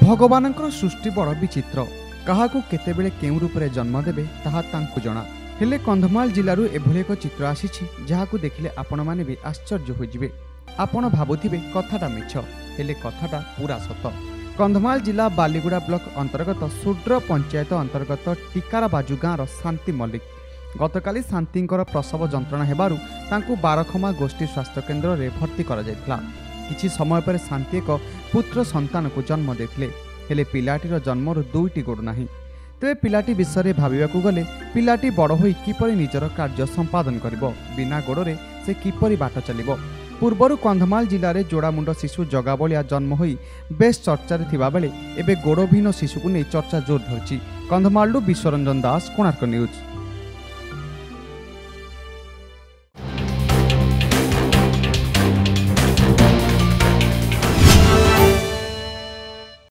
ଭଗବାନଙ୍କର ସୃଷ୍ଟି ବଡ଼ ବିଚିତ୍ର। କାହାକୁ କେତେବେଳେ କେଉଁ ରୂପରେ ଜନ୍ମ ଦେବେ ତାହା ତାଙ୍କୁ ଜଣା। ହେଲେ କନ୍ଧମାଳ ଜିଲ୍ଲାରୁ ଏଭଳି ଏକ ଚିତ୍ର ଆସିଛି ଯାହାକୁ ଦେଖିଲେ ଆପଣମାନେ ବି ଆଶ୍ଚର୍ଯ୍ୟ ହୋଇଯିବେ। ଆପଣ ଭାବୁଥିବେ କଥାଟା ମିଛ, ହେଲେ କଥାଟା ପୁରା ସତ। କନ୍ଧମାଳ ଜିଲ୍ଲା ବାଲିଗୁଡ଼ା ବ୍ଲକ ଅନ୍ତର୍ଗତ ସୁଡ୍ର ପଞ୍ଚାୟତ ଅନ୍ତର୍ଗତ ଟିକାରାବାଜୁ ଗାଁର ଶାନ୍ତି ମଲ୍ଲିକ ଗତକାଲି ଶାନ୍ତିଙ୍କର ପ୍ରସବ ଯନ୍ତ୍ରଣା ହେବାରୁ ତାଙ୍କୁ ବାରଖମା ଗୋଷ୍ଠୀ ସ୍ୱାସ୍ଥ୍ୟକେନ୍ଦ୍ରରେ ଭର୍ତ୍ତି କରାଯାଇଥିଲା। କିଛି ସମୟ ପରେ ଶାନ୍ତି ଏକ ପୁତ୍ର ସନ୍ତାନକୁ ଜନ୍ମ ଦେଇଥିଲେ। ହେଲେ ପିଲାଟିର ଜନ୍ମରୁ ଦୁଇଟି ଗୋଡ଼ ନାହିଁ। ତେବେ ପିଲାଟି ବିଷୟରେ ଭାବିବାକୁ ଗଲେ ପିଲାଟି ବଡ଼ ହୋଇ କିପରି ନିଜର କାର୍ଯ୍ୟ ସମ୍ପାଦନ କରିବ, ବିନା ଗୋଡ଼ରେ ସେ କିପରି ବାଟ ଚାଲିବ। ପୂର୍ବରୁ କନ୍ଧମାଳ ଜିଲ୍ଲାରେ ଯୋଡ଼ାମୁଣ୍ଡ ଶିଶୁ ଜଗାବଳିଆ ଜନ୍ମ ହୋଇ ବେଶ୍ ଚର୍ଚ୍ଚାରେ ଥିବାବେଳେ ଏବେ ଗୋଡ଼ବିହୀନ ଶିଶୁକୁ ନେଇ ଚର୍ଚ୍ଚା ଜୋର ଧରିଛି। କନ୍ଧମାଳରୁ ବିଶ୍ୱରଞ୍ଜନ ଦାସ, କୋଣାର୍କ ନ୍ୟୁଜ୍।